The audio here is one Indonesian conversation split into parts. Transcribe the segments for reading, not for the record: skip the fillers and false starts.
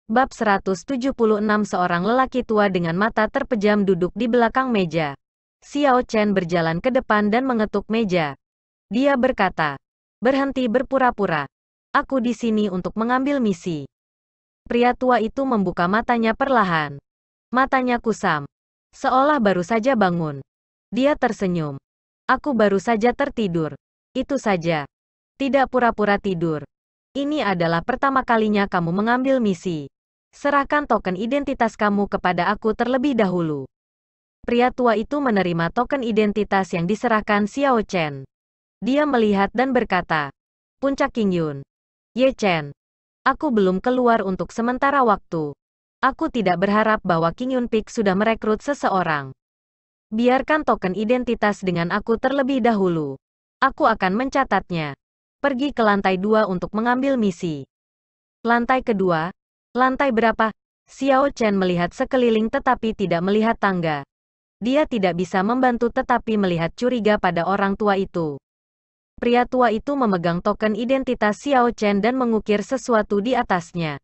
Bab 176 Seorang lelaki tua dengan mata terpejam duduk di belakang meja. Xiao Chen berjalan ke depan dan mengetuk meja. Dia berkata, "Berhenti berpura-pura. Aku di sini untuk mengambil misi." Pria tua itu membuka matanya perlahan. Matanya kusam, seolah baru saja bangun. Dia tersenyum. "Aku baru saja tertidur. Itu saja. Tidak pura-pura tidur. Ini adalah pertama kalinya kamu mengambil misi. Serahkan token identitas kamu kepada aku terlebih dahulu." Pria tua itu menerima token identitas yang diserahkan Xiao Chen. Dia melihat dan berkata, "Puncak King Yun. Ye Chen. Aku belum keluar untuk sementara waktu. Aku tidak berharap bahwa King Yun Peak sudah merekrut seseorang. Biarkan token identitas dengan aku terlebih dahulu. Aku akan mencatatnya. Pergi ke lantai 2 untuk mengambil misi." Lantai kedua? Lantai berapa? Xiao Chen melihat sekeliling tetapi tidak melihat tangga. Dia tidak bisa membantu tetapi melihat curiga pada orang tua itu. Pria tua itu memegang token identitas Xiao Chen dan mengukir sesuatu di atasnya.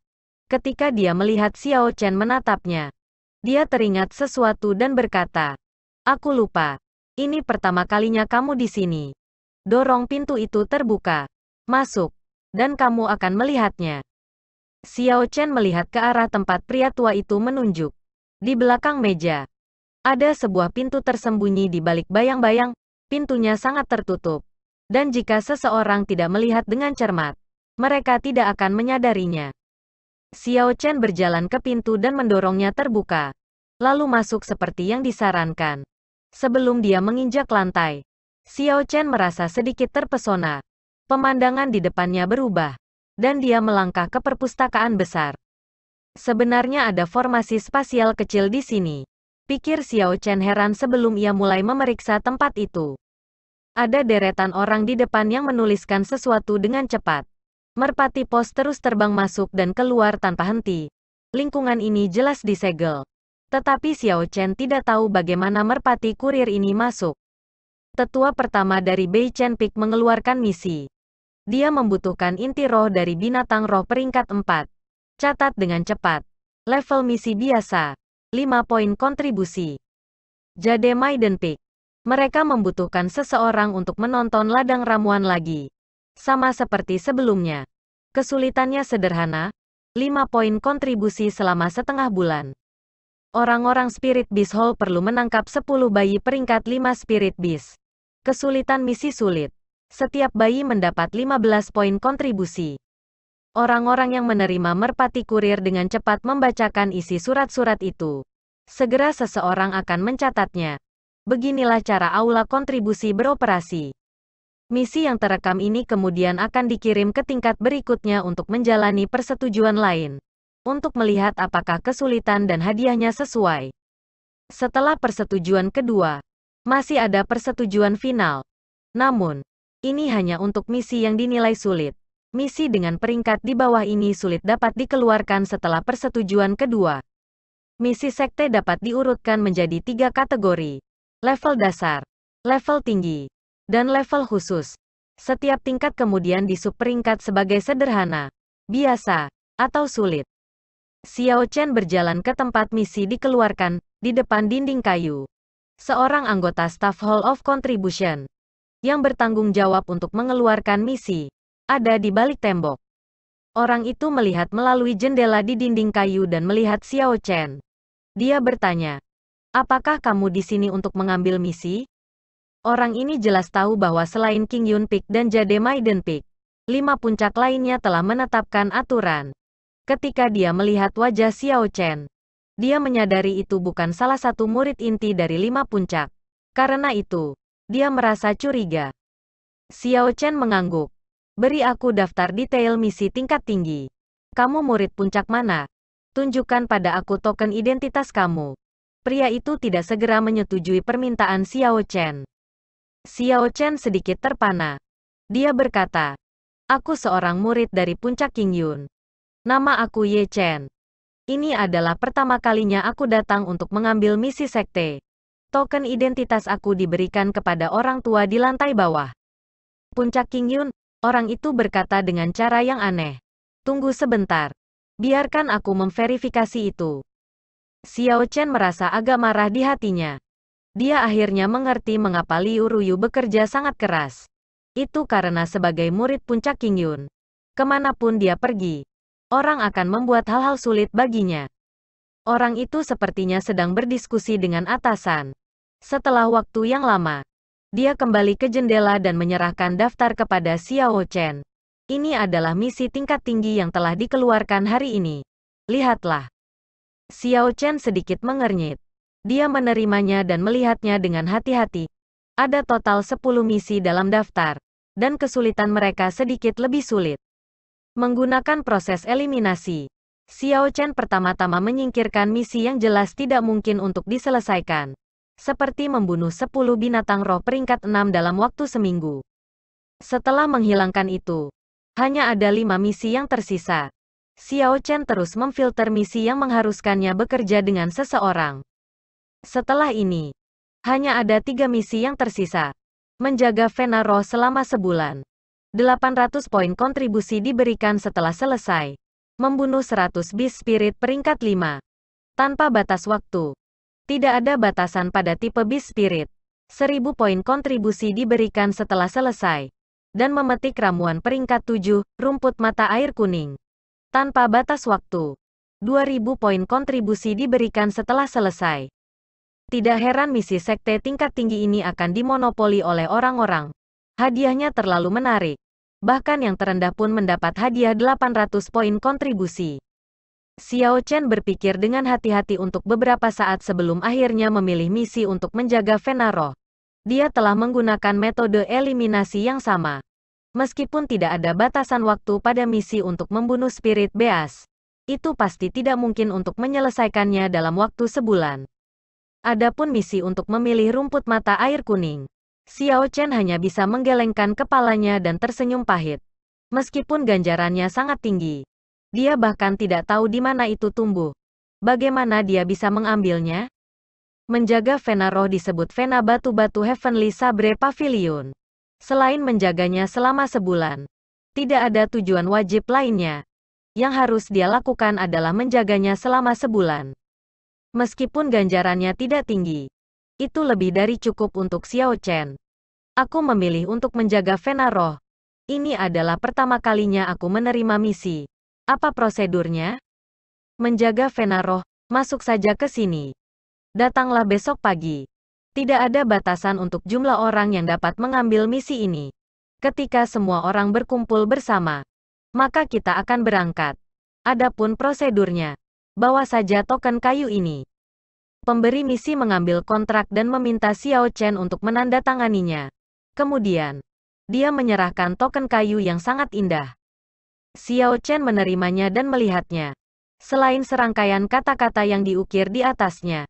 Ketika dia melihat Xiao Chen menatapnya, dia teringat sesuatu dan berkata, "Aku lupa. Ini pertama kalinya kamu di sini." Dorong pintu itu terbuka. "Masuk. Dan kamu akan melihatnya." Xiao Chen melihat ke arah tempat pria tua itu menunjuk. Di belakang meja, ada sebuah pintu tersembunyi di balik bayang-bayang. Pintunya sangat tertutup. Dan jika seseorang tidak melihat dengan cermat, mereka tidak akan menyadarinya. Xiao Chen berjalan ke pintu dan mendorongnya terbuka. Lalu masuk seperti yang disarankan. Sebelum dia menginjak lantai, Xiao Chen merasa sedikit terpesona. Pemandangan di depannya berubah. Dan dia melangkah ke perpustakaan besar. Sebenarnya ada formasi spasial kecil di sini. Pikir Xiao Chen heran sebelum ia mulai memeriksa tempat itu. Ada deretan orang di depan yang menuliskan sesuatu dengan cepat. Merpati pos terus terbang masuk dan keluar tanpa henti. Lingkungan ini jelas disegel. Tetapi Xiao Chen tidak tahu bagaimana merpati kurir ini masuk. Tetua pertama dari Bei Chen Peak mengeluarkan misi. Dia membutuhkan inti roh dari binatang roh peringkat 4. Catat dengan cepat. Level misi biasa. 5 poin kontribusi. Jade Maiden Peak. Mereka membutuhkan seseorang untuk menonton ladang ramuan lagi. Sama seperti sebelumnya. Kesulitannya sederhana. 5 poin kontribusi selama setengah bulan. Orang-orang Spirit Beast Hall perlu menangkap 10 bayi peringkat 5 Spirit Beast. Kesulitan misi sulit. Setiap bayi mendapat 15 poin kontribusi. Orang-orang yang menerima merpati kurir dengan cepat membacakan isi surat-surat itu. Segera seseorang akan mencatatnya. Beginilah cara aula kontribusi beroperasi. Misi yang terekam ini kemudian akan dikirim ke tingkat berikutnya untuk menjalani persetujuan lain. Untuk melihat apakah kesulitan dan hadiahnya sesuai. Setelah persetujuan kedua, masih ada persetujuan final. Namun, ini hanya untuk misi yang dinilai sulit. Misi dengan peringkat di bawah ini sulit dapat dikeluarkan setelah persetujuan kedua. Misi sekte dapat diurutkan menjadi 3 kategori. Level dasar, level tinggi, dan level khusus. Setiap tingkat kemudian disubperingkat sebagai sederhana, biasa, atau sulit. Xiao Chen berjalan ke tempat misi dikeluarkan, di depan dinding kayu. Seorang anggota Staff Hall of Contribution yang bertanggung jawab untuk mengeluarkan misi, ada di balik tembok. Orang itu melihat melalui jendela di dinding kayu dan melihat Xiao Chen. Dia bertanya, "Apakah kamu di sini untuk mengambil misi?" Orang ini jelas tahu bahwa selain King Yun Peak dan Jade Maiden Peak, 5 puncak lainnya telah menetapkan aturan. Ketika dia melihat wajah Xiao Chen, dia menyadari itu bukan salah satu murid inti dari 5 puncak. Karena itu, dia merasa curiga. Xiao Chen mengangguk. "Beri aku daftar detail misi tingkat tinggi. Kamu murid puncak mana? Tunjukkan pada aku token identitas kamu." Pria itu tidak segera menyetujui permintaan Xiao Chen. Xiao Chen sedikit terpana. Dia berkata, "Aku seorang murid dari puncak King Yun. Nama aku Ye Chen. Ini adalah pertama kalinya aku datang untuk mengambil misi sekte. Token identitas aku diberikan kepada orang tua di lantai bawah." "Puncak King Yun?" Orang itu berkata dengan cara yang aneh. "Tunggu sebentar. Biarkan aku memverifikasi itu. Xiao Chen merasa agak marah di hatinya. Dia akhirnya mengerti mengapa Liu Ruyu bekerja sangat keras. Itu karena sebagai murid puncak King Yun, kemanapun dia pergi, orang akan membuat hal-hal sulit baginya. Orang itu sepertinya sedang berdiskusi dengan atasan. Setelah waktu yang lama, dia kembali ke jendela dan menyerahkan daftar kepada Xiao Chen. Ini adalah misi tingkat tinggi yang telah dikeluarkan hari ini. Lihatlah. Xiao Chen sedikit mengernyit. Dia menerimanya dan melihatnya dengan hati-hati. Ada total 10 misi dalam daftar, dan kesulitan mereka sedikit lebih sulit. Menggunakan proses eliminasi, Xiao Chen pertama-tama menyingkirkan misi yang jelas tidak mungkin untuk diselesaikan. Seperti membunuh 10 binatang roh peringkat 6 dalam waktu seminggu. Setelah menghilangkan itu, hanya ada 5 misi yang tersisa. Xiao Chen terus memfilter misi yang mengharuskannya bekerja dengan seseorang. Setelah ini, hanya ada 3 misi yang tersisa. Menjaga Vena Roh selama sebulan. 800 poin kontribusi diberikan setelah selesai. Membunuh 100 Beast Spirit peringkat 5. Tanpa batas waktu. Tidak ada batasan pada tipe Beast Spirit. 1000 poin kontribusi diberikan setelah selesai. Dan memetik ramuan peringkat 7, rumput mata air kuning. Tanpa batas waktu. 2000 poin kontribusi diberikan setelah selesai. Tidak heran misi sekte tingkat tinggi ini akan dimonopoli oleh orang-orang. Hadiahnya terlalu menarik. Bahkan yang terendah pun mendapat hadiah 800 poin kontribusi. Xiao Chen berpikir dengan hati-hati untuk beberapa saat sebelum akhirnya memilih misi untuk menjaga Vena Roh. Dia telah menggunakan metode eliminasi yang sama. Meskipun tidak ada batasan waktu pada misi untuk membunuh spirit beas, itu pasti tidak mungkin untuk menyelesaikannya dalam waktu sebulan. Adapun misi untuk memilih rumput mata air kuning, Xiao Chen hanya bisa menggelengkan kepalanya dan tersenyum pahit. Meskipun ganjarannya sangat tinggi, dia bahkan tidak tahu di mana itu tumbuh. Bagaimana dia bisa mengambilnya? Menjaga Vena Roh disebut Vena Batu-Batu Heavenly Sabre Pavilion. Selain menjaganya selama sebulan, tidak ada tujuan wajib lainnya. Yang harus dia lakukan adalah menjaganya selama sebulan. Meskipun ganjarannya tidak tinggi, itu lebih dari cukup untuk Xiao Chen. Aku memilih untuk menjaga Vena Roh. Ini adalah pertama kalinya aku menerima misi. Apa prosedurnya? Menjaga Vena Roh, masuk saja ke sini. Datanglah besok pagi. Tidak ada batasan untuk jumlah orang yang dapat mengambil misi ini. Ketika semua orang berkumpul bersama, maka kita akan berangkat. Adapun prosedurnya, bawa saja token kayu ini. Pemberi misi mengambil kontrak dan meminta Xiao Chen untuk menandatanganinya. Kemudian, dia menyerahkan token kayu yang sangat indah. Xiao Chen menerimanya dan melihatnya. Selain serangkaian kata-kata yang diukir di atasnya,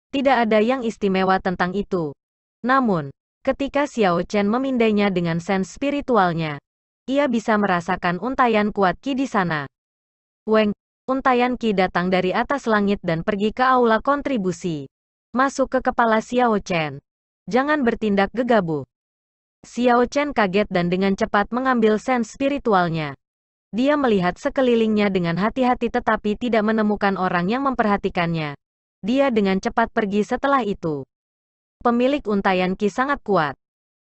tidak ada yang istimewa tentang itu. Namun, ketika Xiao Chen memindainya dengan sense spiritualnya, ia bisa merasakan untaian kuat Qi di sana. Weng, untaian Qi datang dari atas langit dan pergi ke aula kontribusi. Masuk ke kepala Xiao Chen. Jangan bertindak gegabah. Xiao Chen kaget dan dengan cepat mengambil sense spiritualnya. Dia melihat sekelilingnya dengan hati-hati tetapi tidak menemukan orang yang memperhatikannya. Dia dengan cepat pergi setelah itu. Pemilik untaian Qi sangat kuat.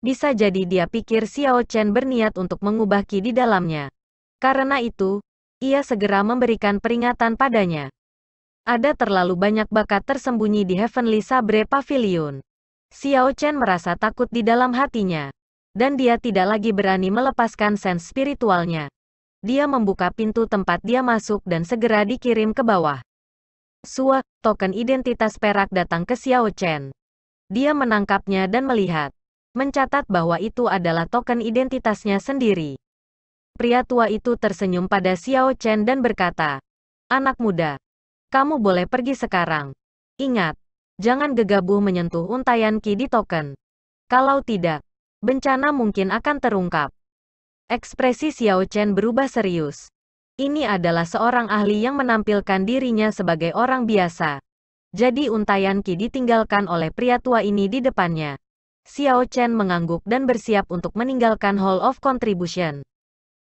Bisa jadi dia pikir Xiao Chen berniat untuk mengubah Qi di dalamnya. Karena itu, ia segera memberikan peringatan padanya. Ada terlalu banyak bakat tersembunyi di Heavenly Sabre Pavilion. Xiao Chen merasa takut di dalam hatinya. Dan dia tidak lagi berani melepaskan sense spiritualnya. Dia membuka pintu tempat dia masuk dan segera dikirim ke bawah. Token identitas perak datang ke Xiao Chen. Dia menangkapnya dan melihat. Mencatat bahwa itu adalah token identitasnya sendiri. Pria tua itu tersenyum pada Xiao Chen dan berkata, "Anak muda, kamu boleh pergi sekarang. Ingat, jangan gegabah menyentuh untaian Qi di token. Kalau tidak, bencana mungkin akan terungkap." Ekspresi Xiao Chen berubah serius. Ini adalah seorang ahli yang menampilkan dirinya sebagai orang biasa. Jadi untaian Qi ditinggalkan oleh pria tua ini di depannya. Xiao Chen mengangguk dan bersiap untuk meninggalkan Hall of Contribution.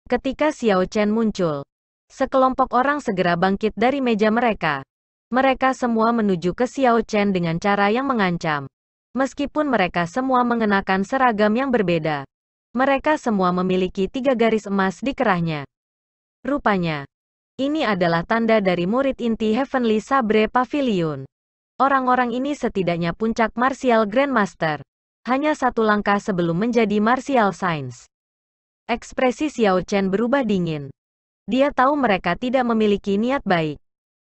Ketika Xiao Chen muncul, Sekelompok orang segera bangkit dari meja mereka. Mereka semua menuju ke Xiao Chen dengan cara yang mengancam. Meskipun mereka semua mengenakan seragam yang berbeda, mereka semua memiliki 3 garis emas di kerahnya. Rupanya, ini adalah tanda dari murid inti Heavenly Sabre Pavilion. Orang-orang ini setidaknya puncak Martial Grandmaster. Hanya satu langkah sebelum menjadi Martial Science. Ekspresi Xiao Chen berubah dingin. Dia tahu mereka tidak memiliki niat baik.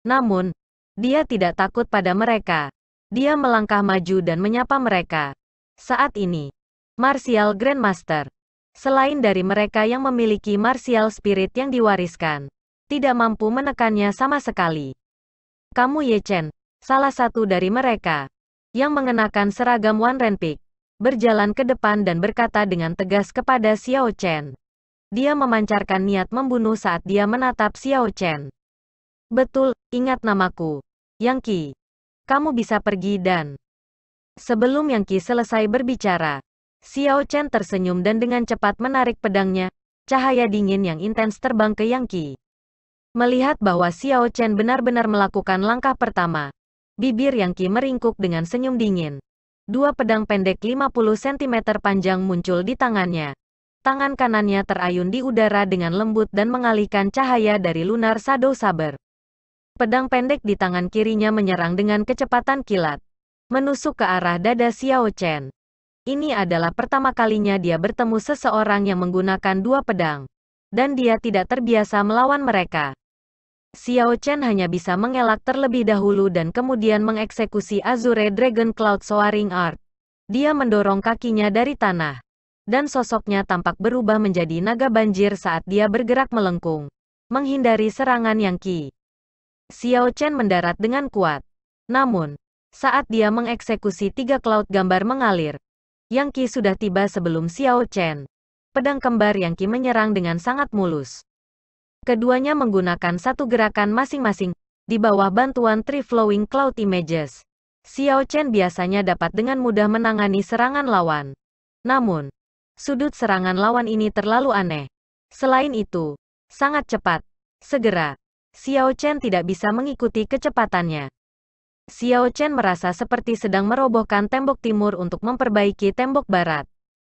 Namun, dia tidak takut pada mereka. Dia melangkah maju dan menyapa mereka. Saat ini, Martial Grandmaster, selain dari mereka yang memiliki martial spirit yang diwariskan, tidak mampu menekannya sama sekali. Kamu Ye Chen, salah satu dari mereka, yang mengenakan seragam One Renpik, berjalan ke depan dan berkata dengan tegas kepada Xiao Chen. Dia memancarkan niat membunuh saat dia menatap Xiao Chen. Betul, ingat namaku. Yang Qi. Kamu bisa pergi dan... Sebelum Yang Qi selesai berbicara, Xiao Chen tersenyum dan dengan cepat menarik pedangnya. Cahaya dingin yang intens terbang ke Yang Qi. Melihat bahwa Xiao Chen benar-benar melakukan langkah pertama, bibir Yang Qi meringkuk dengan senyum dingin. 2 pedang pendek 50 cm panjang muncul di tangannya. Tangan kanannya terayun di udara dengan lembut dan mengalihkan cahaya dari Lunar Shadow Saber. Pedang pendek di tangan kirinya menyerang dengan kecepatan kilat, menusuk ke arah dada Xiao Chen. Ini adalah pertama kalinya dia bertemu seseorang yang menggunakan 2 pedang, dan dia tidak terbiasa melawan mereka. Xiao Chen hanya bisa mengelak terlebih dahulu dan kemudian mengeksekusi Azure Dragon Cloud Soaring Art. Dia mendorong kakinya dari tanah, dan sosoknya tampak berubah menjadi naga banjir saat dia bergerak melengkung, menghindari serangan Yang Qi. Xiao Chen mendarat dengan kuat. Namun, saat dia mengeksekusi 3 cloud gambar mengalir, Yang Qi sudah tiba sebelum Xiao Chen. Pedang kembar Yang Qi menyerang dengan sangat mulus. Keduanya menggunakan satu gerakan masing-masing, di bawah bantuan Three Flowing Cloud Images. Xiao Chen biasanya dapat dengan mudah menangani serangan lawan. Namun, sudut serangan lawan ini terlalu aneh. Selain itu, sangat cepat. Segera, Xiao Chen tidak bisa mengikuti kecepatannya. Xiao Chen merasa seperti sedang merobohkan tembok timur untuk memperbaiki tembok barat.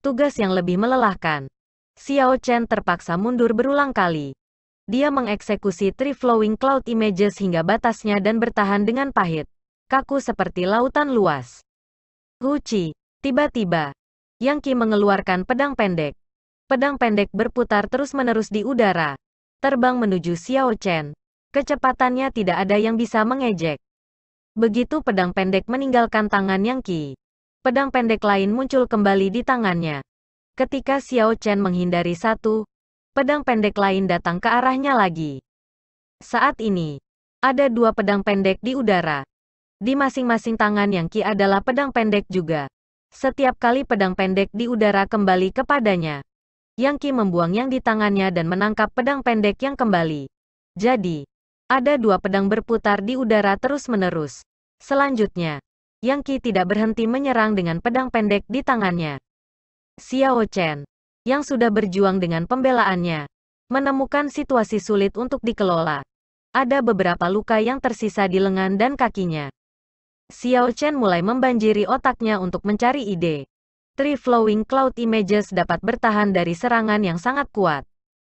Tugas yang lebih melelahkan. Xiao Chen terpaksa mundur berulang kali. Dia mengeksekusi Three Flowing Cloud Images hingga batasnya dan bertahan dengan pahit, kaku seperti lautan luas. Huci, tiba-tiba, Yang Qi mengeluarkan pedang pendek. Pedang pendek berputar terus-menerus di udara, terbang menuju Xiao Chen. Kecepatannya tidak ada yang bisa mengejek. Begitu pedang pendek meninggalkan tangan Yang Qi, pedang pendek lain muncul kembali di tangannya. Ketika Xiao Chen menghindari satu, pedang pendek lain datang ke arahnya lagi. Saat ini, ada 2 pedang pendek di udara. Di masing-masing tangan Yang Qi adalah pedang pendek juga. Setiap kali pedang pendek di udara kembali kepadanya, Yang Qi membuang yang di tangannya dan menangkap pedang pendek yang kembali. Jadi, ada 2 pedang berputar di udara terus-menerus. Selanjutnya, Yang Qi tidak berhenti menyerang dengan pedang pendek di tangannya. Xiao Chen, yang sudah berjuang dengan pembelaannya, menemukan situasi sulit untuk dikelola. Ada beberapa luka yang tersisa di lengan dan kakinya. Xiao Chen mulai membanjiri otaknya untuk mencari ide. Three Flowing Cloud Images dapat bertahan dari serangan yang sangat kuat.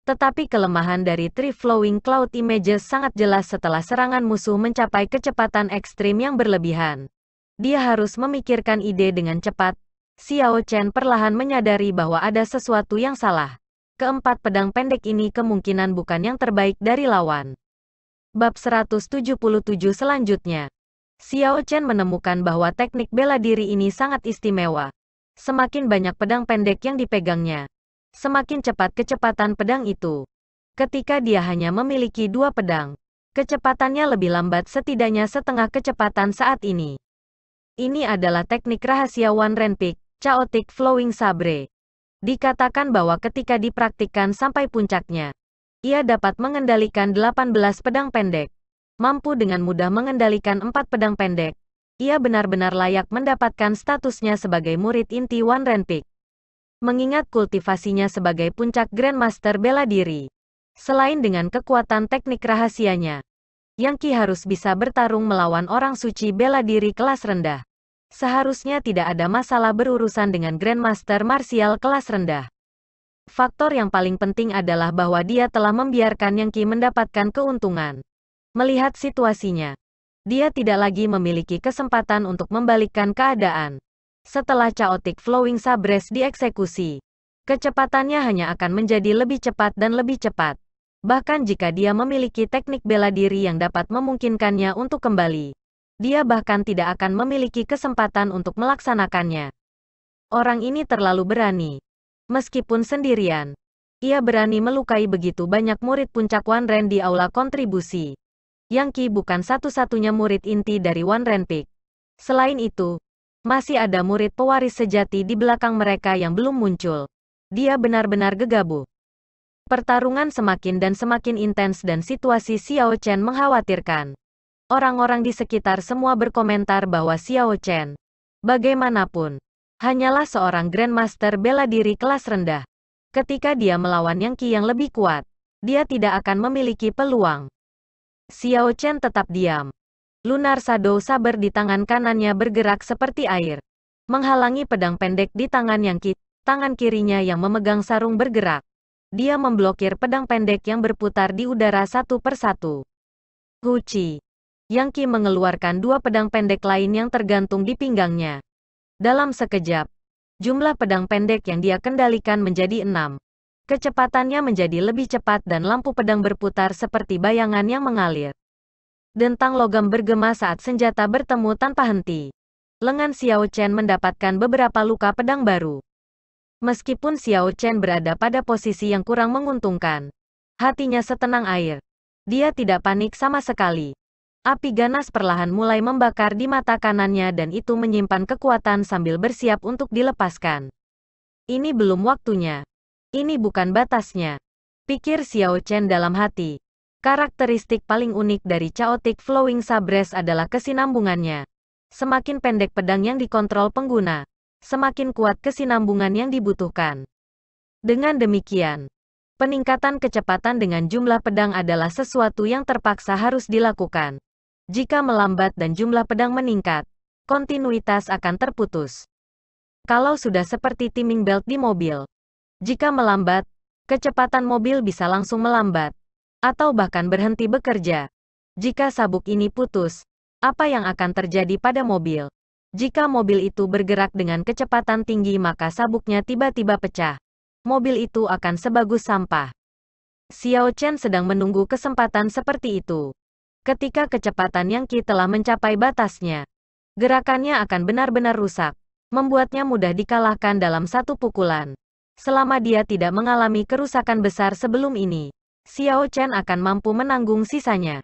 Tetapi kelemahan dari Three Flowing Cloud Images sangat jelas setelah serangan musuh mencapai kecepatan ekstrim yang berlebihan. Dia harus memikirkan ide dengan cepat. Xiao Chen perlahan menyadari bahwa ada sesuatu yang salah. Keempat pedang pendek ini kemungkinan bukan yang terbaik dari lawan. Bab 177 selanjutnya. Xiao Chen menemukan bahwa teknik bela diri ini sangat istimewa. Semakin banyak pedang pendek yang dipegangnya, semakin cepat kecepatan pedang itu. Ketika dia hanya memiliki 2 pedang, kecepatannya lebih lambat setidaknya setengah kecepatan saat ini. Ini adalah teknik rahasia One Renpik, Chaotic Flowing Sabre. Dikatakan bahwa ketika dipraktikkan sampai puncaknya, ia dapat mengendalikan 18 pedang pendek. Mampu dengan mudah mengendalikan 4 pedang pendek. Ia benar-benar layak mendapatkan statusnya sebagai murid inti One Renpik. Mengingat kultivasinya sebagai puncak Grandmaster bela diri, Selain dengan kekuatan teknik rahasianya, Yang Qi harus bisa bertarung melawan orang suci bela diri kelas rendah. Seharusnya tidak ada masalah berurusan dengan Grandmaster martial kelas rendah. Faktor yang paling penting adalah bahwa dia telah membiarkan Yang Qi mendapatkan keuntungan. Melihat situasinya, dia tidak lagi memiliki kesempatan untuk membalikkan keadaan. Setelah Chaotic Flowing Sabres dieksekusi, kecepatannya hanya akan menjadi lebih cepat dan lebih cepat. Bahkan jika dia memiliki teknik bela diri yang dapat memungkinkannya untuk kembali, dia bahkan tidak akan memiliki kesempatan untuk melaksanakannya. Orang ini terlalu berani. Meskipun sendirian, ia berani melukai begitu banyak murid puncak One Ren di aula kontribusi. Yang Qi bukan satu-satunya murid inti dari One Ren Peak. Selain itu, masih ada murid pewaris sejati di belakang mereka yang belum muncul. Dia benar-benar gegabah. Pertarungan semakin dan semakin intens dan situasi Xiao Chen mengkhawatirkan. Orang-orang di sekitar semua berkomentar bahwa Xiao Chen, bagaimanapun, hanyalah seorang Grandmaster bela diri kelas rendah. Ketika dia melawan Yang Qi yang lebih kuat, dia tidak akan memiliki peluang. Xiao Chen tetap diam. Lunar Shadow Saber di tangan kanannya bergerak seperti air, menghalangi pedang pendek di tangan Yang Qi. Tangan kirinya yang memegang sarung bergerak. Dia memblokir pedang pendek yang berputar di udara satu persatu. Huci. Yang Qi mengeluarkan dua pedang pendek lain yang tergantung di pinggangnya. Dalam sekejap, jumlah pedang pendek yang dia kendalikan menjadi 6. Kecepatannya menjadi lebih cepat dan lampu pedang berputar seperti bayangan yang mengalir. Dentang logam bergema saat senjata bertemu tanpa henti. Lengan Xiao Chen mendapatkan beberapa luka pedang baru. Meskipun Xiao Chen berada pada posisi yang kurang menguntungkan, hatinya setenang air. Dia tidak panik sama sekali. Api ganas perlahan mulai membakar di mata kanannya dan itu menyimpan kekuatan sambil bersiap untuk dilepaskan. Ini belum waktunya. Ini bukan batasnya, pikir Xiao Chen dalam hati. Karakteristik paling unik dari Chaotic Flowing Sabres adalah kesinambungannya. Semakin pendek pedang yang dikontrol pengguna, semakin kuat kesinambungan yang dibutuhkan. Dengan demikian, peningkatan kecepatan dengan jumlah pedang adalah sesuatu yang terpaksa harus dilakukan. Jika melambat dan jumlah pedang meningkat, kontinuitas akan terputus. Kalau sudah seperti timing belt di mobil, jika melambat, kecepatan mobil bisa langsung melambat, atau bahkan berhenti bekerja. Jika sabuk ini putus, apa yang akan terjadi pada mobil? Jika mobil itu bergerak dengan kecepatan tinggi maka sabuknya tiba-tiba pecah. Mobil itu akan sebagus sampah. Xiao Chen sedang menunggu kesempatan seperti itu. Ketika kecepatan Yang Qi telah mencapai batasnya, gerakannya akan benar-benar rusak, membuatnya mudah dikalahkan dalam satu pukulan. Selama dia tidak mengalami kerusakan besar sebelum ini, Xiao Chen akan mampu menanggung sisanya.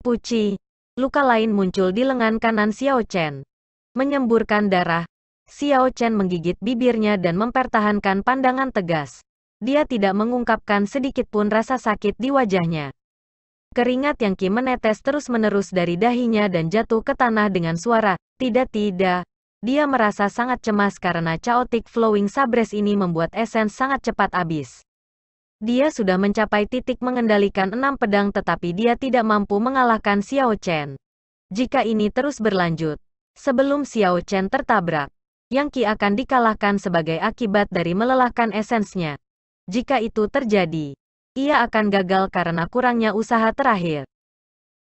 Puci. Luka lain muncul di lengan kanan Xiao Chen. Menyemburkan darah, Xiao Chen menggigit bibirnya dan mempertahankan pandangan tegas. Dia tidak mengungkapkan sedikitpun rasa sakit di wajahnya. Keringat Yang Qi menetes terus-menerus dari dahinya dan jatuh ke tanah dengan suara, "Tidak." Dia merasa sangat cemas karena Chaotic Flowing Sabres ini membuat esens sangat cepat habis. Dia sudah mencapai titik mengendalikan 6 pedang tetapi dia tidak mampu mengalahkan Xiao Chen. Jika ini terus berlanjut, sebelum Xiao Chen tertabrak, Yang Qi akan dikalahkan sebagai akibat dari melelahkan esensnya. Jika itu terjadi, ia akan gagal karena kurangnya usaha terakhir.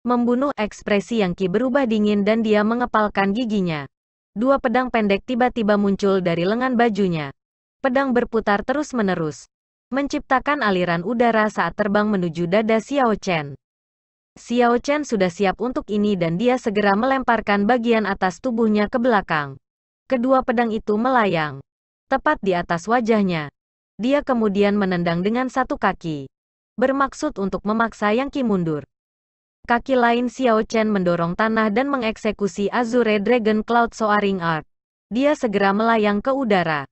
Membunuh. Ekspresi Yang Qi berubah dingin dan dia mengepalkan giginya. Dua pedang pendek tiba-tiba muncul dari lengan bajunya. Pedang berputar terus-menerus, menciptakan aliran udara saat terbang menuju dada Xiao Chen. Xiao Chen sudah siap untuk ini dan dia segera melemparkan bagian atas tubuhnya ke belakang. Kedua pedang itu melayang tepat di atas wajahnya. Dia kemudian menendang dengan satu kaki, bermaksud untuk memaksa Yang Qi mundur. Kaki lain Xiao Chen mendorong tanah dan mengeksekusi Azure Dragon Cloud Soaring Art. Dia segera melayang ke udara.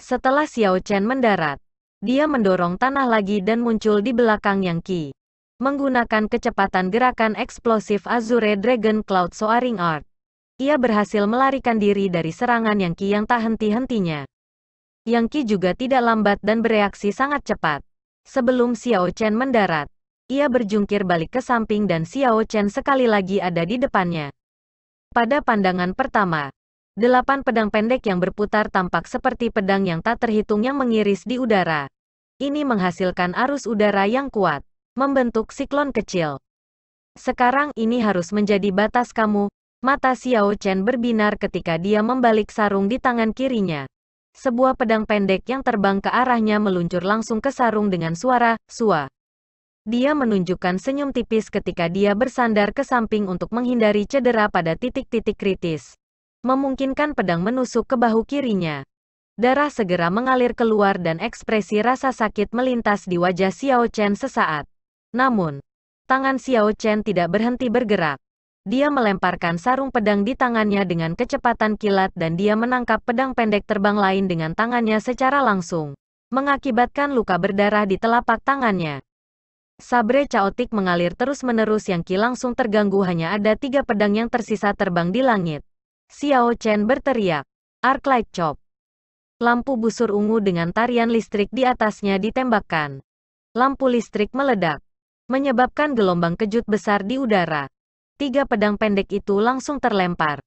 Setelah Xiao Chen mendarat, dia mendorong tanah lagi dan muncul di belakang Yang Qi. Menggunakan kecepatan gerakan eksplosif Azure Dragon Cloud Soaring Art, ia berhasil melarikan diri dari serangan Yang Qi yang tak henti-hentinya. Yang Qi juga tidak lambat dan bereaksi sangat cepat. Sebelum Xiao Chen mendarat, ia berjungkir balik ke samping dan Xiao Chen sekali lagi ada di depannya. Pada pandangan pertama, 8 pedang pendek yang berputar tampak seperti pedang yang tak terhitung yang mengiris di udara. Ini menghasilkan arus udara yang kuat, membentuk siklon kecil. Sekarang ini harus menjadi batas kamu. Mata Xiao Chen berbinar ketika dia membalik sarung di tangan kirinya. Sebuah pedang pendek yang terbang ke arahnya meluncur langsung ke sarung dengan suara "sua". Dia menunjukkan senyum tipis ketika dia bersandar ke samping untuk menghindari cedera pada titik-titik kritis, memungkinkan pedang menusuk ke bahu kirinya. Darah segera mengalir keluar dan ekspresi rasa sakit melintas di wajah Xiao Chen sesaat. Namun, tangan Xiao Chen tidak berhenti bergerak. Dia melemparkan sarung pedang di tangannya dengan kecepatan kilat dan dia menangkap pedang pendek terbang lain dengan tangannya secara langsung, mengakibatkan luka berdarah di telapak tangannya. Sabre caotik mengalir terus-menerus yang Qi langsung terganggu, hanya ada 3 pedang yang tersisa terbang di langit. Xiao Chen berteriak, "Arc Light Chop!" Lampu busur ungu dengan tarian listrik di atasnya ditembakkan. Lampu listrik meledak, menyebabkan gelombang kejut besar di udara. 3 pedang pendek itu langsung terlempar.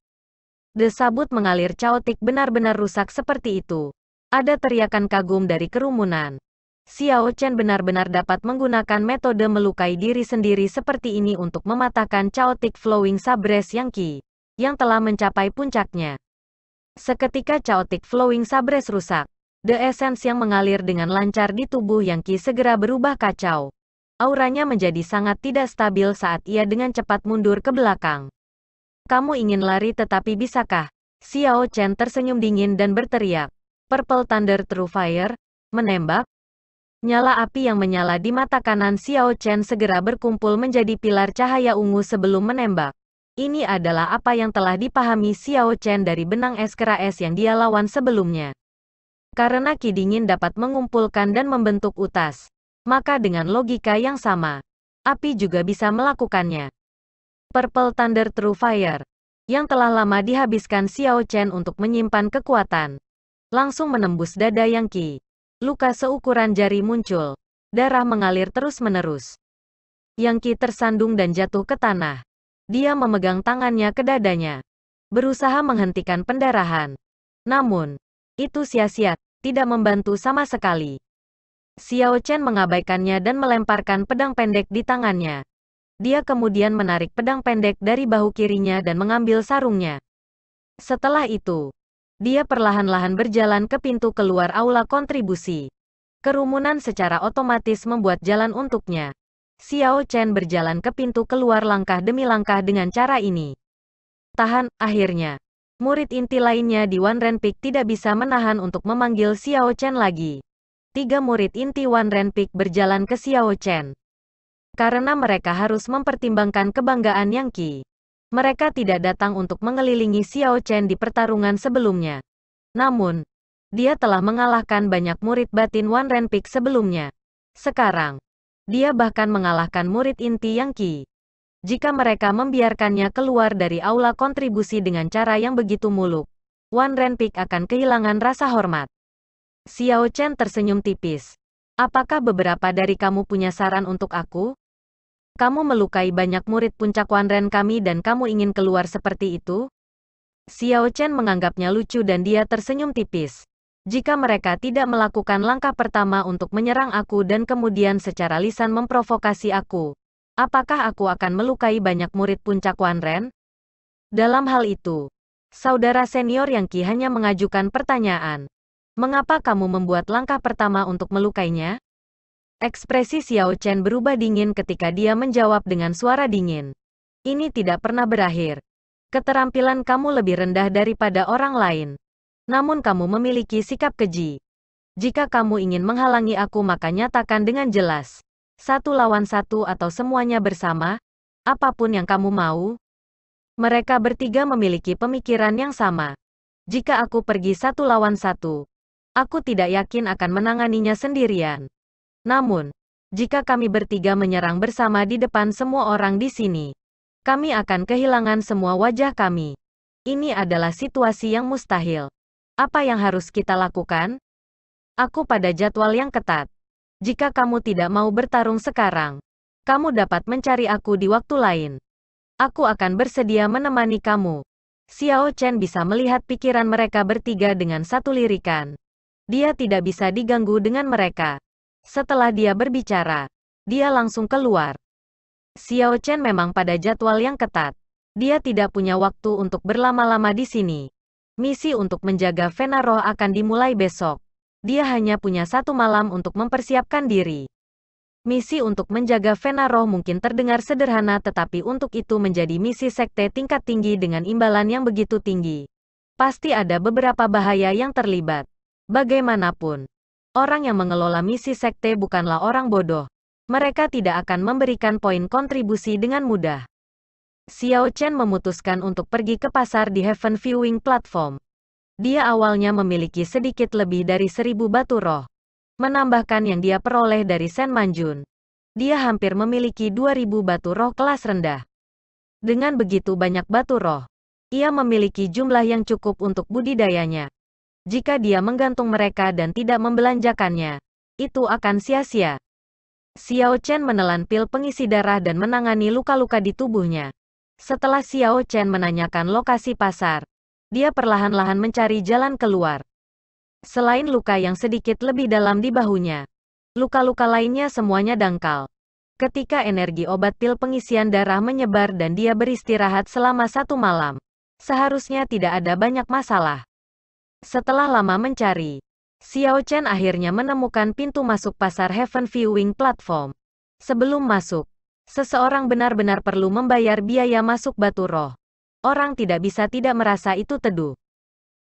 Desabut mengalir caotik benar-benar rusak seperti itu. Ada teriakan kagum dari kerumunan. Xiao Chen benar-benar dapat menggunakan metode melukai diri sendiri seperti ini untuk mematahkan Chaotic Flowing Sabres yang Qi, yang telah mencapai puncaknya. Seketika Chaotic Flowing Sabres rusak, The Essence yang mengalir dengan lancar di tubuh Yang Qi segera berubah kacau. Auranya menjadi sangat tidak stabil saat ia dengan cepat mundur ke belakang. "Kamu ingin lari tetapi bisakah?" Xiao Chen tersenyum dingin dan berteriak. Purple Thunder True Fire, menembak. Nyala api yang menyala di mata kanan Xiao Chen segera berkumpul menjadi pilar cahaya ungu sebelum menembak. Ini adalah apa yang telah dipahami Xiao Chen dari benang es kera es yang dia lawan sebelumnya. Karena Qi dingin dapat mengumpulkan dan membentuk utas, maka dengan logika yang sama, api juga bisa melakukannya. Purple Thunder True Fire, yang telah lama dihabiskan Xiao Chen untuk menyimpan kekuatan, langsung menembus dada Yang Qi. Luka seukuran jari muncul, darah mengalir terus-menerus. Yang Qi tersandung dan jatuh ke tanah. Dia memegang tangannya ke dadanya, berusaha menghentikan pendarahan. Namun, itu sia-sia, tidak membantu sama sekali. Xiao Chen mengabaikannya dan melemparkan pedang pendek di tangannya. Dia kemudian menarik pedang pendek dari bahu kirinya dan mengambil sarungnya. Setelah itu, dia perlahan-lahan berjalan ke pintu keluar aula kontribusi. Kerumunan secara otomatis membuat jalan untuknya. Xiao Chen berjalan ke pintu keluar langkah demi langkah dengan cara ini. Tahan, akhirnya. Murid inti lainnya di One Ren Peak tidak bisa menahan untuk memanggil Xiao Chen lagi. 3 murid inti One Ren Peak berjalan ke Xiao Chen. Karena mereka harus mempertimbangkan kebanggaan Yang Qi. Mereka tidak datang untuk mengelilingi Xiao Chen di pertarungan sebelumnya. Namun, dia telah mengalahkan banyak murid batin One Ren Peak sebelumnya. Sekarang, dia bahkan mengalahkan murid inti Yang Qi. Jika mereka membiarkannya keluar dari aula kontribusi dengan cara yang begitu muluk, One Ren Peak akan kehilangan rasa hormat. Xiao Chen tersenyum tipis. "Apakah beberapa dari kamu punya saran untuk aku? Kamu melukai banyak murid puncak One Ren kami dan kamu ingin keluar seperti itu?" Xiao Chen menganggapnya lucu dan dia tersenyum tipis. "Jika mereka tidak melakukan langkah pertama untuk menyerang aku dan kemudian secara lisan memprovokasi aku, apakah aku akan melukai banyak murid puncak One Ren?" Dalam hal itu, saudara senior Yang Qi hanya mengajukan pertanyaan. "Mengapa kamu membuat langkah pertama untuk melukainya?" Ekspresi Xiao Chen berubah dingin ketika dia menjawab dengan suara dingin. "Ini tidak pernah berakhir. Keterampilan kamu lebih rendah daripada orang lain. Namun kamu memiliki sikap keji. Jika kamu ingin menghalangi aku maka nyatakan dengan jelas. 1 lawan 1 atau semuanya bersama, apapun yang kamu mau." Mereka bertiga memiliki pemikiran yang sama. Jika aku pergi 1 lawan 1, aku tidak yakin akan menanganinya sendirian. Namun, jika kami bertiga menyerang bersama di depan semua orang di sini, kami akan kehilangan semua wajah kami. Ini adalah situasi yang mustahil. Apa yang harus kita lakukan? Aku pada jadwal yang ketat. Jika kamu tidak mau bertarung sekarang, kamu dapat mencari aku di waktu lain. Aku akan bersedia menemani kamu. Xiao Chen bisa melihat pikiran mereka bertiga dengan satu lirikan. Dia tidak bisa diganggu dengan mereka. Setelah dia berbicara, dia langsung keluar. Xiao Chen memang pada jadwal yang ketat. Dia tidak punya waktu untuk berlama-lama di sini. Misi untuk menjaga Vena Roh akan dimulai besok. Dia hanya punya 1 malam untuk mempersiapkan diri. Misi untuk menjaga Vena Roh mungkin terdengar sederhana, tetapi untuk itu menjadi misi sekte tingkat tinggi dengan imbalan yang begitu tinggi. Pasti ada beberapa bahaya yang terlibat. Bagaimanapun, orang yang mengelola misi sekte bukanlah orang bodoh. Mereka tidak akan memberikan poin kontribusi dengan mudah. Xiao Chen memutuskan untuk pergi ke pasar di Heaven Viewing Platform. Dia awalnya memiliki sedikit lebih dari 1000 batu roh. Menambahkan yang dia peroleh dari Sen Manjun, dia hampir memiliki 2000 batu roh kelas rendah. Dengan begitu banyak batu roh, ia memiliki jumlah yang cukup untuk budidayanya. Jika dia menggantung mereka dan tidak membelanjakannya, itu akan sia-sia. Xiao Chen menelan pil pengisi darah dan menangani luka-luka di tubuhnya. Setelah Xiao Chen menanyakan lokasi pasar, dia perlahan-lahan mencari jalan keluar. Selain luka yang sedikit lebih dalam di bahunya, luka-luka lainnya semuanya dangkal. Ketika energi obat pil pengisian darah menyebar dan dia beristirahat selama 1 malam, seharusnya tidak ada banyak masalah. Setelah lama mencari, Xiao Chen akhirnya menemukan pintu masuk pasar Heaven Viewing Platform. Sebelum masuk, seseorang benar-benar perlu membayar biaya masuk batu roh. Orang tidak bisa tidak merasa itu teduh.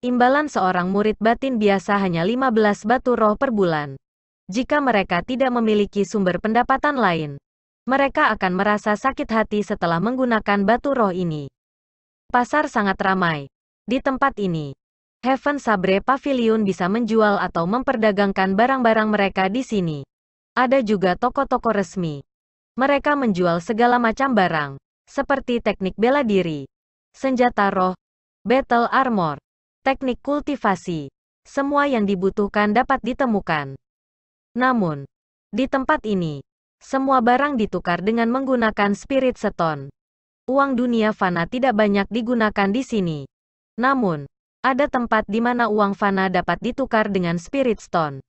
Imbalan seorang murid batin biasa hanya 15 batu roh per bulan. Jika mereka tidak memiliki sumber pendapatan lain, mereka akan merasa sakit hati setelah menggunakan batu roh ini. Pasar sangat ramai. Di tempat ini, Heaven Sabre Pavilion bisa menjual atau memperdagangkan barang-barang mereka di sini. Ada juga toko-toko resmi. Mereka menjual segala macam barang, seperti teknik bela diri, senjata roh, battle armor, teknik kultivasi. Semua yang dibutuhkan dapat ditemukan. Namun, di tempat ini, semua barang ditukar dengan menggunakan Spirit Stone. Uang dunia fana tidak banyak digunakan di sini. Namun, ada tempat di mana uang fana dapat ditukar dengan Spirit Stone.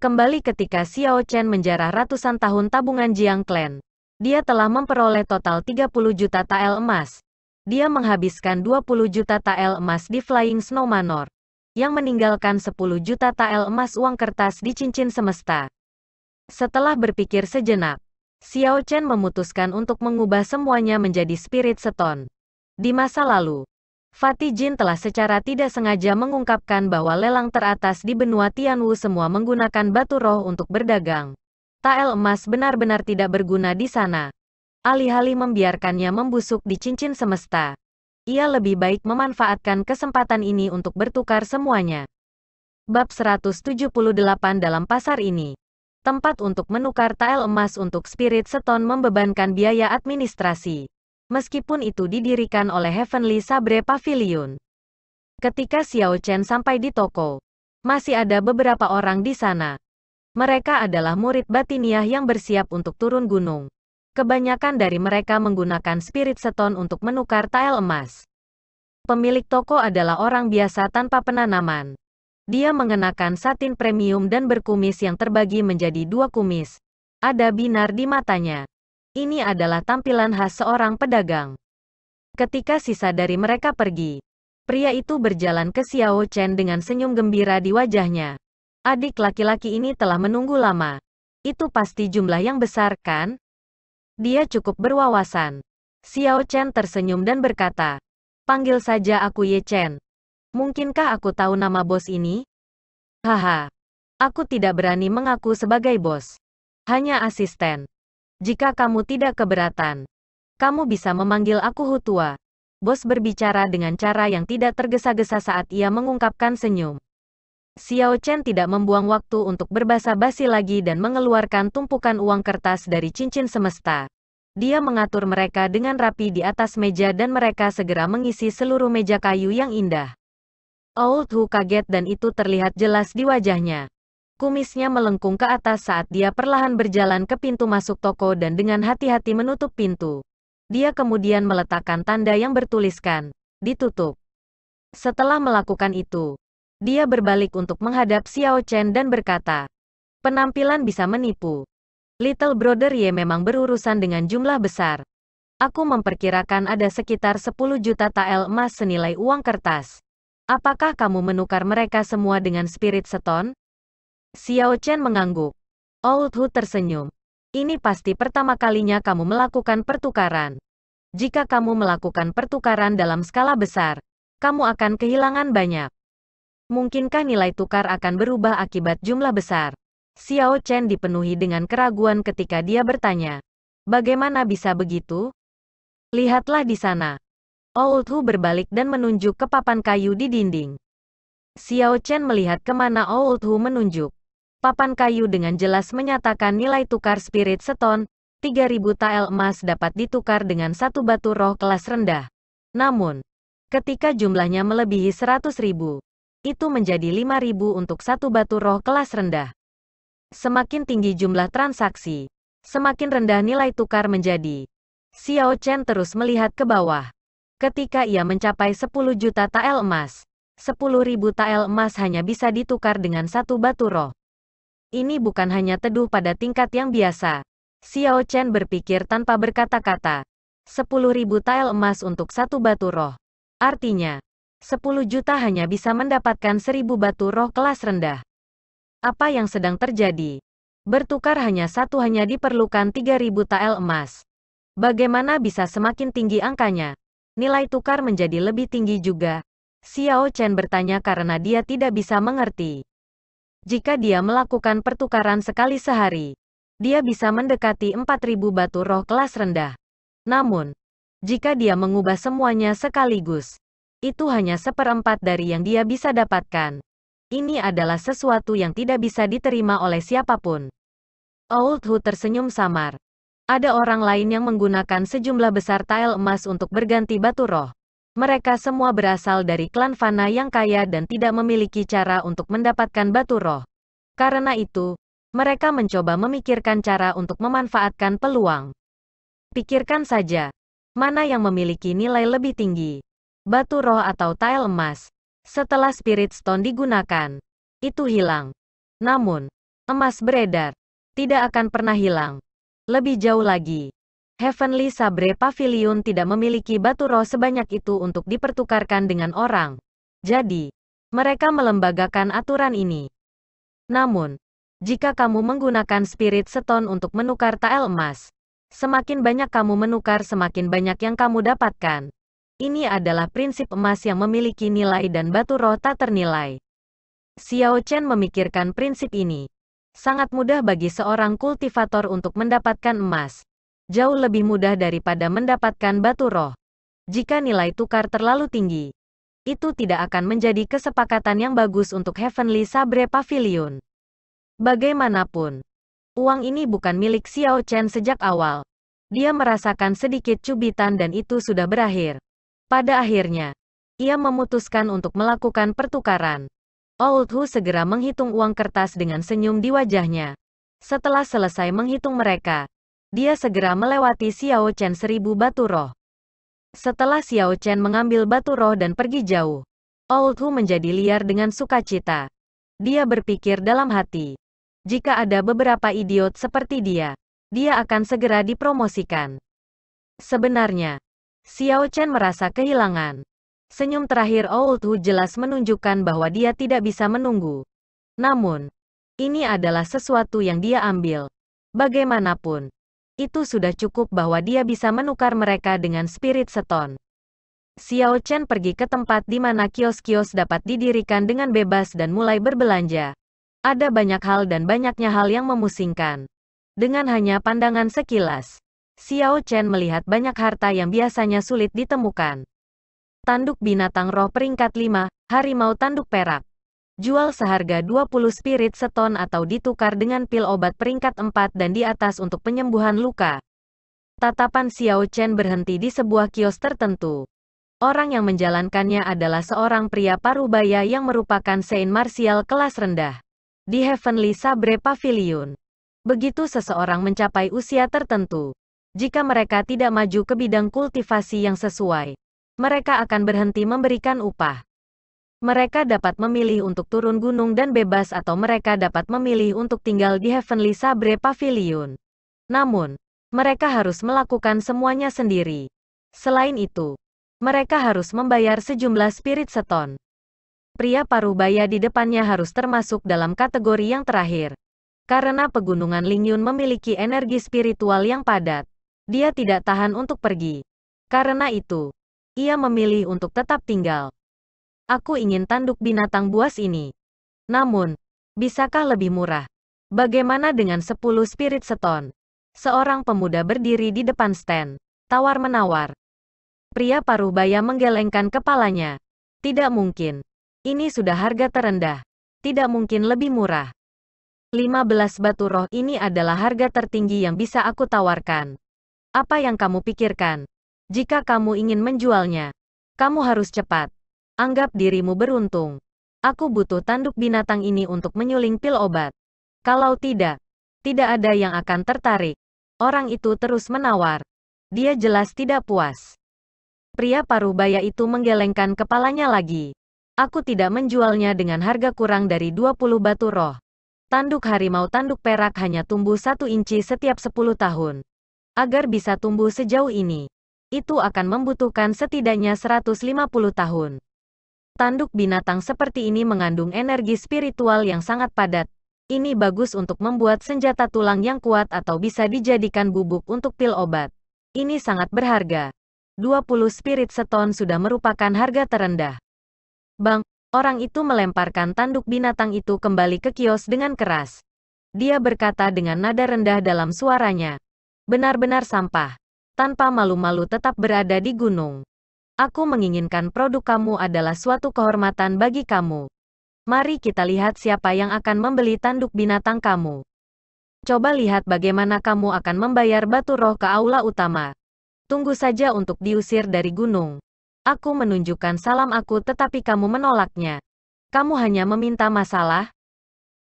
Kembali ketika Xiao Chen menjarah ratusan tahun tabungan Jiang Clan, dia telah memperoleh total 30 juta tael emas. Dia menghabiskan 20 juta tael emas di Flying Snow Manor, yang meninggalkan 10 juta tael emas uang kertas di cincin semesta. Setelah berpikir sejenak, Xiao Chen memutuskan untuk mengubah semuanya menjadi Spirit Stone. Di masa lalu, Fatih Jin telah secara tidak sengaja mengungkapkan bahwa lelang teratas di benua Tianwu semua menggunakan batu roh untuk berdagang. Tael emas benar-benar tidak berguna di sana. Alih-alih membiarkannya membusuk di cincin semesta, ia lebih baik memanfaatkan kesempatan ini untuk bertukar semuanya. Bab 178 dalam pasar ini. Tempat untuk menukar tael emas untuk Spirit Stone membebankan biaya administrasi. Meskipun itu didirikan oleh Heavenly Sabre Pavilion. Ketika Xiao Chen sampai di toko, masih ada beberapa orang di sana. Mereka adalah murid batiniah yang bersiap untuk turun gunung. Kebanyakan dari mereka menggunakan Spirit Stone untuk menukar tael emas. Pemilik toko adalah orang biasa tanpa penanaman. Dia mengenakan satin premium dan berkumis yang terbagi menjadi 2 kumis. Ada binar di matanya. Ini adalah tampilan khas seorang pedagang. Ketika sisa dari mereka pergi, pria itu berjalan ke Xiao Chen dengan senyum gembira di wajahnya. Adik laki-laki ini telah menunggu lama. Itu pasti jumlah yang besar, kan? Dia cukup berwawasan. Xiao Chen tersenyum dan berkata, "Panggil saja aku Ye Chen. Mungkinkah aku tahu nama bos ini?" "Haha. Aku tidak berani mengaku sebagai bos. Hanya asisten. Jika kamu tidak keberatan, kamu bisa memanggil aku Hutua." Bos berbicara dengan cara yang tidak tergesa-gesa saat ia mengungkapkan senyum. Xiao Chen tidak membuang waktu untuk berbasa-basi lagi dan mengeluarkan tumpukan uang kertas dari cincin semesta. Dia mengatur mereka dengan rapi di atas meja dan mereka segera mengisi seluruh meja kayu yang indah. Old Hu kaget dan itu terlihat jelas di wajahnya. Kumisnya melengkung ke atas saat dia perlahan berjalan ke pintu masuk toko dan dengan hati-hati menutup pintu. Dia kemudian meletakkan tanda yang bertuliskan, "Ditutup." Setelah melakukan itu, dia berbalik untuk menghadap Xiao Chen dan berkata, "Penampilan bisa menipu. Little Brother Ye memang berurusan dengan jumlah besar. Aku memperkirakan ada sekitar 10 juta tael emas senilai uang kertas. Apakah kamu menukar mereka semua dengan Spirit Stone?" Xiao Chen mengangguk. Old Hu tersenyum. "Ini pasti pertama kalinya kamu melakukan pertukaran. Jika kamu melakukan pertukaran dalam skala besar, kamu akan kehilangan banyak. Mungkinkah nilai tukar akan berubah akibat jumlah besar?" Xiao Chen dipenuhi dengan keraguan ketika dia bertanya, "Bagaimana bisa begitu?" "Lihatlah di sana." Old Hu berbalik dan menunjuk ke papan kayu di dinding. Xiao Chen melihat kemana Old Hu menunjuk. Papan kayu dengan jelas menyatakan nilai tukar Spirit Stone, 3.000 tael emas dapat ditukar dengan satu batu roh kelas rendah. Namun, ketika jumlahnya melebihi 100.000, itu menjadi 5.000 untuk satu batu roh kelas rendah. Semakin tinggi jumlah transaksi, semakin rendah nilai tukar menjadi. Xiao Chen terus melihat ke bawah. Ketika ia mencapai 10 juta tael emas, 10.000 tael emas hanya bisa ditukar dengan satu batu roh. Ini bukan hanya teduh pada tingkat yang biasa. Xiao Chen berpikir tanpa berkata-kata. 10.000 tael emas untuk satu batu roh. Artinya, 10 juta hanya bisa mendapatkan 1.000 batu roh kelas rendah. Apa yang sedang terjadi? Bertukar hanya diperlukan 3.000 tael emas. Bagaimana bisa semakin tinggi angkanya? Nilai tukar menjadi lebih tinggi juga. Xiao Chen bertanya karena dia tidak bisa mengerti. Jika dia melakukan pertukaran sekali sehari, dia bisa mendekati 4.000 batu roh kelas rendah. Namun, jika dia mengubah semuanya sekaligus, itu hanya 1/4 dari yang dia bisa dapatkan. Ini adalah sesuatu yang tidak bisa diterima oleh siapapun. Old Hu tersenyum samar. Ada orang lain yang menggunakan sejumlah besar tael emas untuk berganti batu roh. Mereka semua berasal dari klan Fana yang kaya dan tidak memiliki cara untuk mendapatkan batu roh. Karena itu, mereka mencoba memikirkan cara untuk memanfaatkan peluang. Pikirkan saja, mana yang memiliki nilai lebih tinggi, batu roh atau tael emas. Setelah Spirit Stone digunakan, itu hilang. Namun, emas beredar, tidak akan pernah hilang. Lebih jauh lagi, Heavenly Sabre Pavilion tidak memiliki batu roh sebanyak itu untuk dipertukarkan dengan orang. Jadi, mereka melembagakan aturan ini. Namun, jika kamu menggunakan Spirit Stone untuk menukar tael emas, semakin banyak kamu menukar semakin banyak yang kamu dapatkan. Ini adalah prinsip emas yang memiliki nilai dan batu roh tak ternilai. Xiao Chen memikirkan prinsip ini. Sangat mudah bagi seorang kultivator untuk mendapatkan emas. Jauh lebih mudah daripada mendapatkan batu roh. Jika nilai tukar terlalu tinggi, itu tidak akan menjadi kesepakatan yang bagus untuk Heavenly Sabre Pavilion. Bagaimanapun, uang ini bukan milik Xiao Chen sejak awal. Dia merasakan sedikit cubitan dan itu sudah berakhir. Pada akhirnya, ia memutuskan untuk melakukan pertukaran. Old Hu segera menghitung uang kertas dengan senyum di wajahnya. Setelah selesai menghitung mereka, dia segera melewati Xiao Chen 1.000 batu roh. Setelah Xiao Chen mengambil batu roh dan pergi jauh, Old Hu menjadi liar dengan sukacita. Dia berpikir dalam hati, jika ada beberapa idiot seperti dia akan segera dipromosikan. Sebenarnya, Xiao Chen merasa kehilangan. Senyum terakhir Old Hu jelas menunjukkan bahwa dia tidak bisa menunggu. Namun, ini adalah sesuatu yang dia ambil. Bagaimanapun, itu sudah cukup bahwa dia bisa menukar mereka dengan Spirit Stone. Xiao Chen pergi ke tempat di mana kios-kios dapat didirikan dengan bebas dan mulai berbelanja. Ada banyak hal dan banyaknya hal yang memusingkan. Dengan hanya pandangan sekilas, Xiao Chen melihat banyak harta yang biasanya sulit ditemukan. Tanduk binatang roh peringkat 5, harimau tanduk perak. Jual seharga 20 Spirit Stone atau ditukar dengan pil obat peringkat 4 dan di atas untuk penyembuhan luka. Tatapan Xiao Chen berhenti di sebuah kios tertentu. Orang yang menjalankannya adalah seorang pria parubaya yang merupakan Saint Martial kelas rendah. Di Heavenly Sabre Pavilion. Begitu seseorang mencapai usia tertentu, jika mereka tidak maju ke bidang kultivasi yang sesuai, mereka akan berhenti memberikan upah. Mereka dapat memilih untuk turun gunung dan bebas atau mereka dapat memilih untuk tinggal di Heavenly Sabre Pavilion. Namun, mereka harus melakukan semuanya sendiri. Selain itu, mereka harus membayar sejumlah spirit stone. Pria parubaya di depannya harus termasuk dalam kategori yang terakhir. Karena pegunungan Lingyun memiliki energi spiritual yang padat, dia tidak tahan untuk pergi. Karena itu, ia memilih untuk tetap tinggal. Aku ingin tanduk binatang buas ini. Namun, bisakah lebih murah? Bagaimana dengan 10 spirit stone? Seorang pemuda berdiri di depan stand, tawar-menawar. Pria parubaya menggelengkan kepalanya. Tidak mungkin. Ini sudah harga terendah. Tidak mungkin lebih murah. 15 batu roh ini adalah harga tertinggi yang bisa aku tawarkan. Apa yang kamu pikirkan? Jika kamu ingin menjualnya, kamu harus cepat. Anggap dirimu beruntung. Aku butuh tanduk binatang ini untuk menyuling pil obat. Kalau tidak, tidak ada yang akan tertarik. Orang itu terus menawar. Dia jelas tidak puas. Pria parubaya itu menggelengkan kepalanya lagi. Aku tidak menjualnya dengan harga kurang dari 20 batu roh. Tanduk harimau tanduk perak hanya tumbuh 1 inci setiap 10 tahun. Agar bisa tumbuh sejauh ini, itu akan membutuhkan setidaknya 150 tahun. Tanduk binatang seperti ini mengandung energi spiritual yang sangat padat. Ini bagus untuk membuat senjata tulang yang kuat atau bisa dijadikan bubuk untuk pil obat. Ini sangat berharga. 20 spirit stone sudah merupakan harga terendah. Bang, orang itu melemparkan tanduk binatang itu kembali ke kios dengan keras. Dia berkata dengan nada rendah dalam suaranya. Benar-benar sampah. Tanpa malu-malu tetap berada di gunung. Aku menginginkan produk kamu adalah suatu kehormatan bagi kamu. Mari kita lihat siapa yang akan membeli tanduk binatang kamu. Coba lihat bagaimana kamu akan membayar batu roh ke aula utama. Tunggu saja untuk diusir dari gunung. Aku menunjukkan salam aku tetapi kamu menolaknya. Kamu hanya meminta masalah?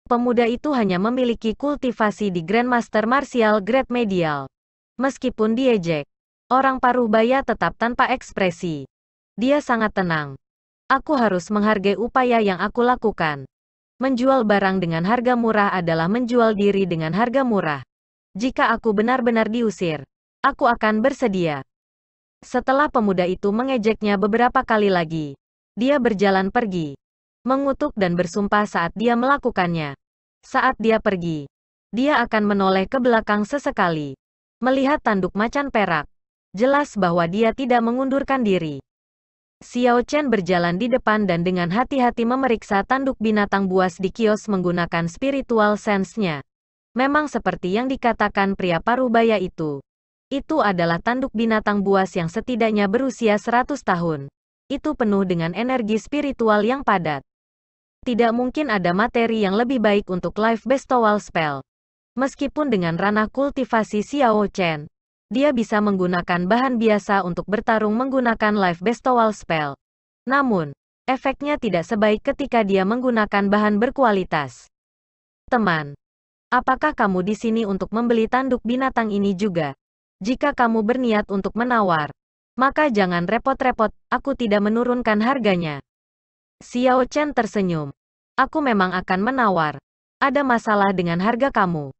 Pemuda itu hanya memiliki kultivasi di Grandmaster Martial Grade Medial. Meskipun diejek, orang parubaya tetap tanpa ekspresi. Dia sangat tenang. Aku harus menghargai upaya yang aku lakukan. Menjual barang dengan harga murah adalah menjual diri dengan harga murah. Jika aku benar-benar diusir, aku akan bersedia. Setelah pemuda itu mengejeknya beberapa kali lagi, dia berjalan pergi. Mengutuk dan bersumpah saat dia melakukannya. Saat dia pergi, dia akan menoleh ke belakang sesekali. Melihat tanduk macan perak, jelas bahwa dia tidak mengundurkan diri. Xiao Chen berjalan di depan dan dengan hati-hati memeriksa tanduk binatang buas di kios menggunakan spiritual sense-nya. Memang seperti yang dikatakan pria parubaya itu. Itu adalah tanduk binatang buas yang setidaknya berusia 100 tahun. Itu penuh dengan energi spiritual yang padat. Tidak mungkin ada materi yang lebih baik untuk life bestowal spell. Meskipun dengan ranah kultivasi Xiao Chen, dia bisa menggunakan bahan biasa untuk bertarung menggunakan life bestowal spell. Namun, efeknya tidak sebaik ketika dia menggunakan bahan berkualitas. Teman, apakah kamu di sini untuk membeli tanduk binatang ini juga? Jika kamu berniat untuk menawar, maka jangan repot-repot, aku tidak menurunkan harganya. Xiao Chen tersenyum. Aku memang akan menawar. Ada masalah dengan harga kamu.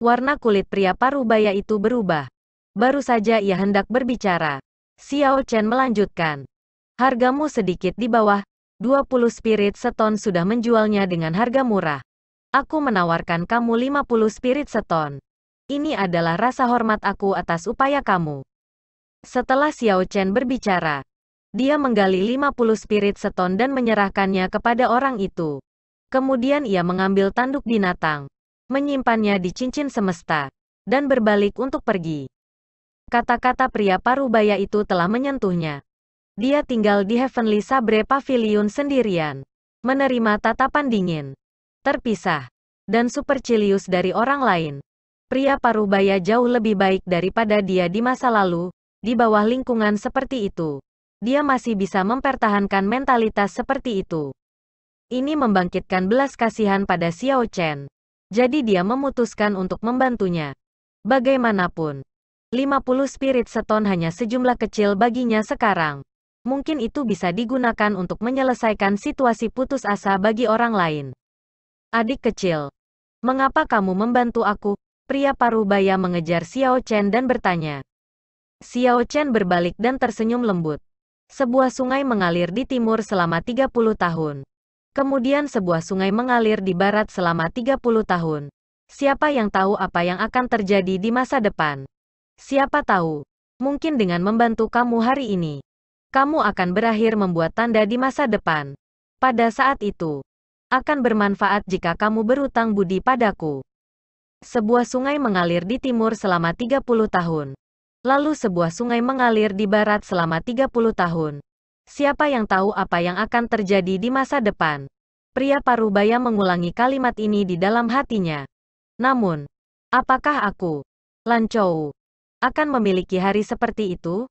Warna kulit pria parubaya itu berubah. Baru saja ia hendak berbicara. Xiao Chen melanjutkan. Hargamu sedikit di bawah, 20 spirit stone sudah menjualnya dengan harga murah. Aku menawarkan kamu 50 spirit stone. Ini adalah rasa hormat aku atas upaya kamu. Setelah Xiao Chen berbicara, dia menggali 50 spirit stone dan menyerahkannya kepada orang itu. Kemudian ia mengambil tanduk binatang, menyimpannya di cincin semesta, dan berbalik untuk pergi. Kata-kata pria parubaya itu telah menyentuhnya. Dia tinggal di Heavenly Sabre Pavilion sendirian, menerima tatapan dingin, terpisah, dan supercilious dari orang lain. Pria parubaya jauh lebih baik daripada dia di masa lalu. Di bawah lingkungan seperti itu, dia masih bisa mempertahankan mentalitas seperti itu. Ini membangkitkan belas kasihan pada Xiao Chen. Jadi dia memutuskan untuk membantunya. Bagaimanapun, 50 spirit stone hanya sejumlah kecil baginya sekarang. Mungkin itu bisa digunakan untuk menyelesaikan situasi putus asa bagi orang lain. Adik kecil, mengapa kamu membantu aku? Pria parubaya mengejar Xiao Chen dan bertanya. Xiao Chen berbalik dan tersenyum lembut. Sebuah sungai mengalir di timur selama 30 tahun. Kemudian sebuah sungai mengalir di barat selama 30 tahun. Siapa yang tahu apa yang akan terjadi di masa depan? Siapa tahu, mungkin dengan membantu kamu hari ini, kamu akan berakhir membuat tanda di masa depan. Pada saat itu, akan bermanfaat jika kamu berutang budi padaku. Sebuah sungai mengalir di timur selama 30 tahun. Lalu sebuah sungai mengalir di barat selama 30 tahun. Siapa yang tahu apa yang akan terjadi di masa depan? Pria parubaya mengulangi kalimat ini di dalam hatinya. Namun, apakah aku, Lan Chou, akan memiliki hari seperti itu?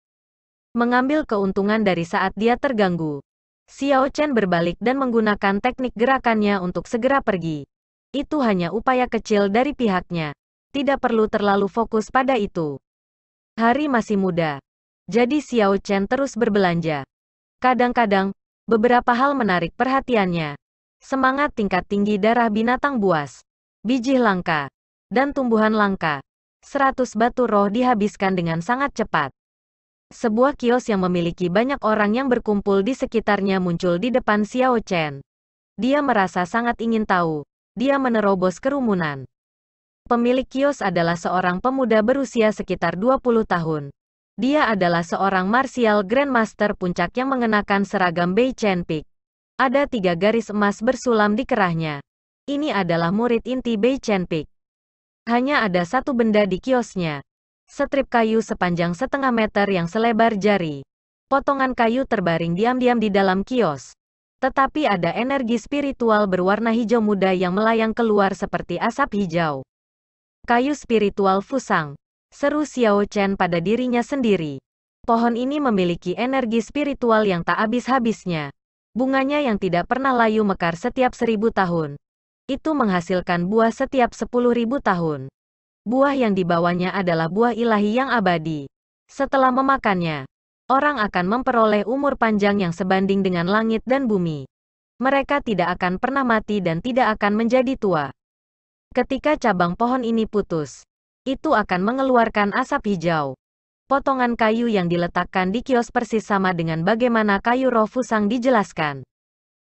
Mengambil keuntungan dari saat dia terganggu, Xiao Chen berbalik dan menggunakan teknik gerakannya untuk segera pergi. Itu hanya upaya kecil dari pihaknya. Tidak perlu terlalu fokus pada itu. Hari masih muda. Jadi Xiao Chen terus berbelanja. Kadang-kadang, beberapa hal menarik perhatiannya. Semangat tingkat tinggi darah binatang buas, biji langka, dan tumbuhan langka. 100 batu roh dihabiskan dengan sangat cepat. Sebuah kios yang memiliki banyak orang yang berkumpul di sekitarnya muncul di depan Xiao Chen. Dia merasa sangat ingin tahu. Dia menerobos kerumunan. Pemilik kios adalah seorang pemuda berusia sekitar 20 tahun. Dia adalah seorang martial grandmaster puncak yang mengenakan seragam Bei Chen Peak. Ada 3 garis emas bersulam di kerahnya. Ini adalah murid inti Bei Chen Peak. Hanya ada satu benda di kiosnya. Setrip kayu sepanjang setengah meter yang selebar jari. Potongan kayu terbaring diam-diam di dalam kios. Tetapi ada energi spiritual berwarna hijau muda yang melayang keluar seperti asap hijau. Kayu spiritual Fusang, seru Xiao Chen pada dirinya sendiri. Pohon ini memiliki energi spiritual yang tak habis-habisnya. Bunganya yang tidak pernah layu mekar setiap 1000 tahun. Itu menghasilkan buah setiap 10.000 tahun. Buah yang dibawanya adalah buah ilahi yang abadi. Setelah memakannya, orang akan memperoleh umur panjang yang sebanding dengan langit dan bumi. Mereka tidak akan pernah mati dan tidak akan menjadi tua. Ketika cabang pohon ini putus, itu akan mengeluarkan asap hijau. Potongan kayu yang diletakkan di kios persis sama dengan bagaimana kayu roh Fusang dijelaskan.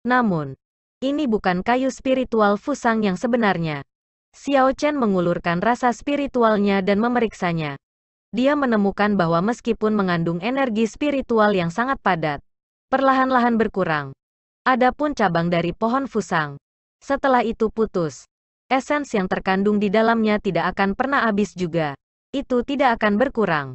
Namun, ini bukan kayu spiritual Fusang yang sebenarnya. Xiao Chen mengulurkan rasa spiritualnya dan memeriksanya. Dia menemukan bahwa meskipun mengandung energi spiritual yang sangat padat, perlahan-lahan berkurang. Adapun cabang dari pohon Fusang, setelah itu putus. Esens yang terkandung di dalamnya tidak akan pernah habis juga. Itu tidak akan berkurang.